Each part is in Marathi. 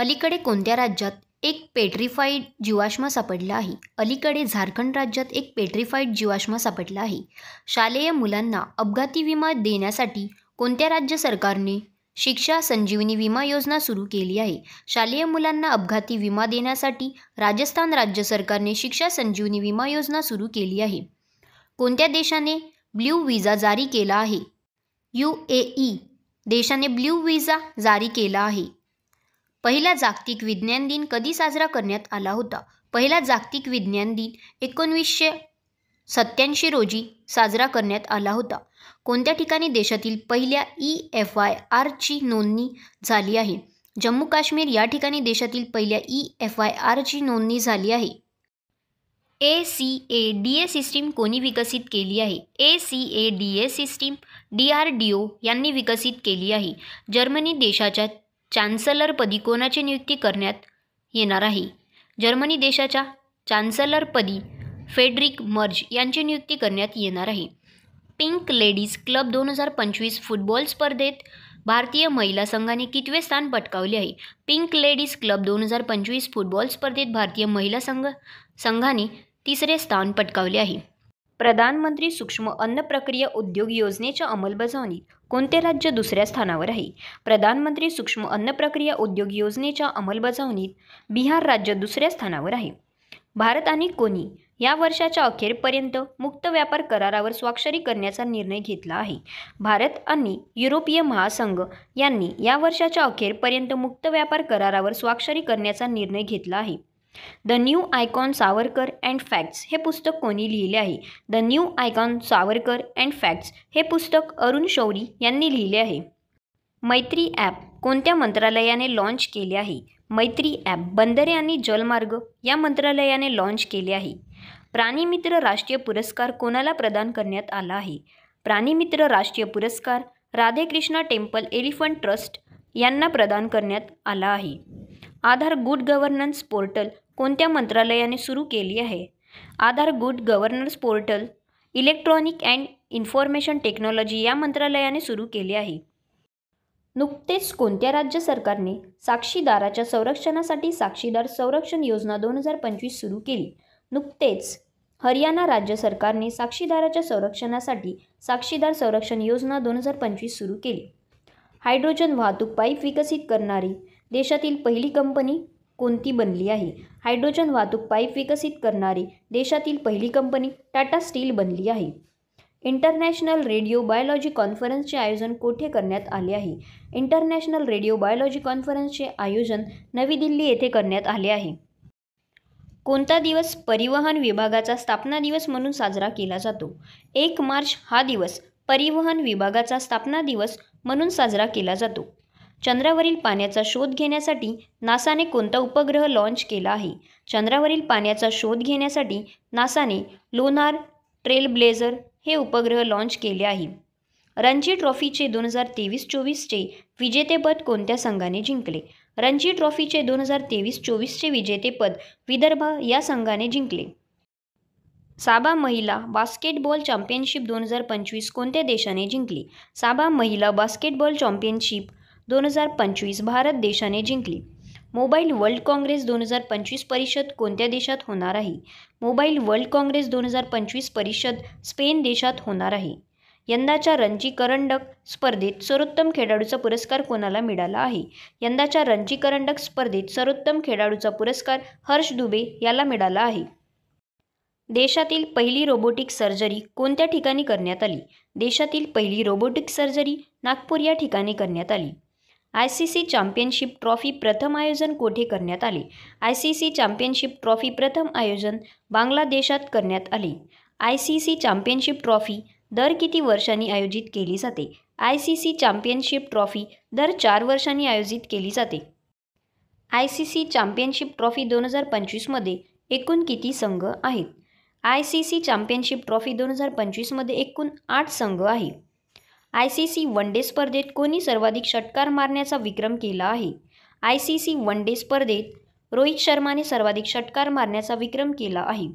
अलीकडे कोणत्या राज्यात एक पेट्रिफाईड जीवाश्म सापडला आहे? अलीकडे झारखंड राज्यात एक पेट्रिफाईड जीवाश्म सापडला आहे. शालेय मुलांना अपघाती विमा देण्यासाठी कोणत्या राज्य सरकारने शिक्षा संजीवनी विमा योजना सुरू केली आहे? शालेय मुलांना अपघाती विमा देण्यासाठी राजस्थान राज्य सरकारने शिक्षा संजीवनी विमा योजना सुरू केली आहे. कोणत्या देशाने ब्ल्यू व्हिसा जारी केला आहे? UAE देशाने ब्ल्यू व्हिसा जारी केला आहे. पहिला जागतिक विज्ञान दिन कधी साजरा करण्यात आला होता? पहिला जागतिक विज्ञान दिन 1987 रोजी साजरा करण्यात आला होता. कोणत्या ठिकाणी देशातील पहिल्या EFIRची नोंदणी झाली आहे? जम्मू काश्मीर या ठिकाणी देशातील पहिल्या EFIRची नोंदणी झाली आहे. ACADA सिस्टीम कोणी विकसित केली आहे? ACADA सिस्टीम DRDO यांनी विकसित केली आहे. जर्मनी देशाच्या चान्सलरपदी कोणाची नियुक्ती करण्यात येणार आहे? जर्मनी देशाच्या चान्सलरपदी फेडरिक मर्ज यांची नियुक्ती करण्यात येणार आहे. पिंक लेडीज क्लब 2025 फुटबॉल स्पर्धेत भारतीय महिला संघाने कितवे स्थान पटकावले आहे? पिंक लेडीज क्लब 2025 फुटबॉल स्पर्धेत भारतीय महिला संघाने तिसरे स्थान पटकावले आहे. प्रधानमंत्री सूक्ष्म अन्न प्रक्रिया उद्योग योजनेच्या अंमलबजावणीत कोणते राज्य दुसऱ्या स्थानावर आहे? प्रधानमंत्री सूक्ष्म अन्न प्रक्रिया उद्योग योजनेच्या अंमलबजावणीत बिहार राज्य दुसऱ्या स्थानावर आहे. भारताने कोणी या वर्षाच्या अखेरपर्यंत मुक्त व्यापार करारावर स्वाक्षरी करण्याचा निर्णय घेतला आहे? भारत आणि युरोपीय महासंघ यांनी या वर्षाच्या अखेरपर्यंत मुक्त व्यापार करारावर स्वाक्षरी करण्याचा निर्णय घेतला आहे. The new icon Savarkar and facts हे पुस्तक कोणी लिहिले आहे? The new icon Savarkar and facts हे पुस्तक अरुण शौरी यांनी लिहिले आहे. मैत्री ॲप कोणत्या मंत्रालयाने लॉन्च केले आहे? मैत्री ॲप बंदरे आणि जलमार्ग या मंत्रालयाने लॉन्च केले आहे. प्राणीमित्र राष्ट्रीय पुरस्कार कोणाला प्रदान करण्यात आला आहे? प्राणीमित्र राष्ट्रीय पुरस्कार राधेकृष्णा टेम्पल एलिफंट ट्रस्ट यांना प्रदान करण्यात आला आहे. आधार गुड गव्हर्नन्स पोर्टल कोणत्या मंत्रालयाने सुरू केली आहे? Aadhaar good governance portal electronic and information technology या मंत्रालयाने सुरू केले आहे. नुकतेच कोणत्या राज्य सरकारने साक्षीदाराच्या संरक्षणासाठी साक्षीदार संरक्षण योजना 2025 सुरू केली? नुकतेच हरियाणा राज्य सरकारने साक्षीदाराच्या संरक्षणासाठी साक्षीदार संरक्षण योजना 2025 सुरू केली. हायड्रोजन वाहतूक पाईप विकसित करणारी देशातील पहिली कंपनी कोणती बनली आहे? हायड्रोजन वाहतूक पाईप विकसित करणारी देशातील पहिली कंपनी टाटा स्टील बनली आहे. इंटरनॅशनल रेडिओ बायोलॉजी कॉन्फरन्सचे आयोजन कोठे करण्यात आले आहे? इंटरनॅशनल रेडिओ बायोलॉजी कॉन्फरन्सचे आयोजन नवी दिल्ली येथे करण्यात आले आहे. कोणता दिवस परिवहन विभागाचा स्थापना दिवस म्हणून साजरा केला जातो? 1 मार्च हा दिवस परिवहन विभागाचा स्थापना दिवस म्हणून साजरा केला जातो. चंद्रावरील पाण्याचा शोध घेण्यासाठी नासाने कोणता उपग्रह लॉन्च केला आहे? चंद्रावरील पाण्याचा शोध घेण्यासाठी नासाने लोनार ट्रेलब्लेझर हे उपग्रह लॉन्च केले आहे. रणजी ट्रॉफीचे 2023-24चे विजेतेपद कोणत्या संघाने जिंकले? रणजी ट्रॉफीचे 2023-24चे विजेतेपद विदर्भ या संघाने जिंकले. साबा महिला बास्केटबॉल चॅम्पियनशिप 2025 कोणत्या देशाने जिंकली? साबा महिला बास्केटबॉल चॅम्पियनशिप 2025 भारत देशाने जिंकली. मोबाईल वर्ल्ड काँग्रेस 2025 परिषद कोणत्या देशात होणार आहे? मोबाईल वर्ल्ड काँग्रेस 2025 परिषद स्पेन देशात होणार आहे. यंदाच्या रणजी करंडक स्पर्धेत सर्वोत्तम खेळाडूचा पुरस्कार कोणाला मिळाला आहे? यंदाच्या रणजी करंडक स्पर्धेत सर्वोत्तम खेळाडूचा पुरस्कार हर्ष दुबे याला मिळाला आहे. देशातील पहिली रोबोटिक सर्जरी कोणत्या ठिकाणी करण्यात आली? देशातील पहिली रोबोटिक सर्जरी नागपूर या ठिकाणी करण्यात आली. ICC चॅम्पियनशिप ट्रॉफी प्रथम आयोजन कोठे करण्यात आले? ICC चॅम्पियनशिप ट्रॉफी प्रथम आयोजन बांगलादेशात करण्यात आले. ICC चॅम्पियनशिप ट्रॉफी दर किती वर्षांनी आयोजित केली जाते? ICC चॅम्पियनशिप ट्रॉफी दर 4 वर्षांनी आयोजित केली जाते. ICC चॅम्पियनशिप ट्रॉफी 2025 मध्ये एकूण किती संघ आहेत? ICC चॅम्पियनशिप ट्रॉफी 2025 मध्ये एकूण 8 संघ आहे. ICC वन डे स्पर्धेत कोणी सर्वाधिक षटकार मारण्याचा विक्रम केला आहे? ICC वन डे स्पर्धेत रोहित शर्माने सर्वाधिक षटकार मारण्याचा विक्रम केला आहे.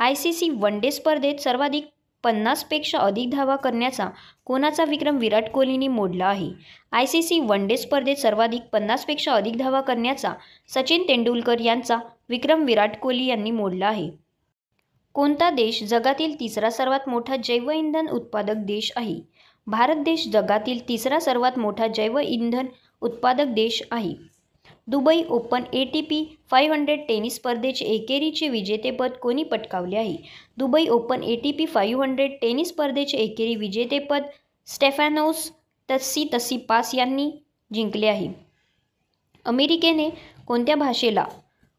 ICC वन डे स्पर्धेत सर्वाधिक 50पेक्षा अधिक धावा करण्याचा कोणाचा विक्रम विराट कोहलीने मोडला आहे? ICC वन डे स्पर्धेत सर्वाधिक 50पेक्षा अधिक धावा करण्याचा सचिन तेंडुलकर यांचा विक्रम विराट कोहली यांनी मोडला आहे. कोणता देश जगातील तिसरा सर्वात मोठा जैवइंधन उत्पादक देश आहे? भारत देश जगातील तिसरा सर्वात मोठा जैवइंधन उत्पादक देश आहे. दुबई ओपन ATP 500 टेनिस स्पर्धेचे एकेरीचे विजेतेपद कोणी पटकावले आहे? दुबई ओपन ATP 500 टेनिस स्पर्धेचे एकेरी विजेतेपद स्टेफॅनोस तसिपास यांनी जिंकले आहे. अमेरिकेने कोणत्या भाषेला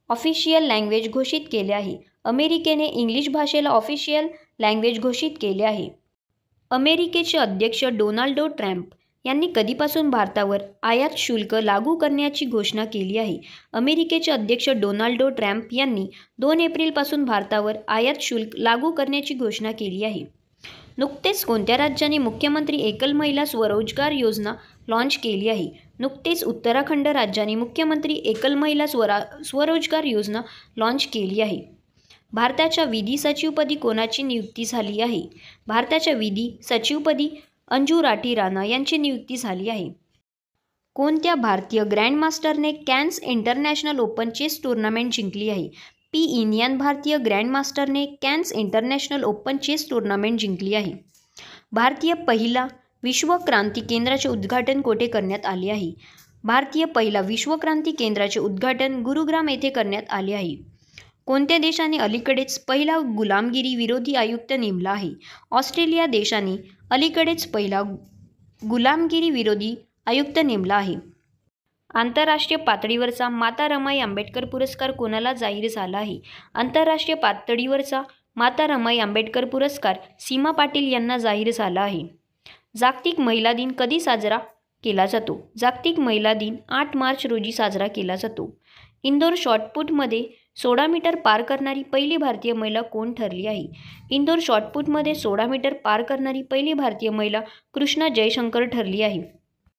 ऑफिशियल लँग्वेज घोषित केले आहे? अमेरिकेने इंग्लिश भाषेला ऑफिशियल लँग्वेज घोषित केले आहे. अमेरिकेचे अध्यक्ष डोनाल्ड ट्रम्प यांनी कधीपासून भारतावर आयात शुल्क लागू करण्याची घोषणा केली आहे? अमेरिकेचे अध्यक्ष डोनाल्ड ट्रम्प यांनी 2 एप्रिलपासून भारतावर आयात शुल्क लागू करण्याची घोषणा केली आहे. नुकतेच कोणत्या राज्याने मुख्यमंत्री एकल महिला स्वरोजगार योजना लॉन्च केली आहे? नुकतेच उत्तराखंड राज्याने मुख्यमंत्री एकल महिला स्वरोजगार योजना लॉन्च केली आहे. भारताच्या विधी सचिवपदी कोणाची नियुक्ती झाली आहे? भारताच्या विधी सचिवपदी अंजू राठी राणा यांची नियुक्ती झाली आहे. कोणत्या भारतीय ग्रँडमास्टरने Cannes international open chess tournament जिंकली आहे? P. भारतीय ग्रँडमास्टरने Cannes international open chess tournament जिंकली आहे. भारतीय पहिला विश्वक्रांती केंद्राचे उद्घाटन कोठे करण्यात आले आहे? भारतीय पहिला विश्वक्रांती केंद्राचे उद्घाटन गुरुग्राम येथे करण्यात आले आहे. कोणत्या देशाने अलीकडेच पहिला गुलामगिरी विरोधी आयुक्त नेमला आहे? ऑस्ट्रेलिया देशाने अलीकडेच पहिला गुलामगिरी विरोधी आयुक्त नेमला आहे. आंतरराष्ट्रीय पातळीवरचा माता रमाई आंबेडकर पुरस्कार कोणाला जाहीर झाला आहे? आंतरराष्ट्रीय पातळीवरचा माता रमाई आंबेडकर पुरस्कार सीमा पाटील यांना जाहीर झाला आहे. जागतिक महिला दिन कधी साजरा केला जातो? जागतिक महिला दिन 8 मार्च रोजी साजरा केला जातो. इंदोर शॉटपुटमध्ये 16 मीटर पार करणारी पहिली भारतीय महिला कोण ठरली आहे? इंदोर शॉटपुटमध्ये 16 मीटर पार करणारी पहिली भारतीय महिला कृष्णा जयशंकर ठरली आहे.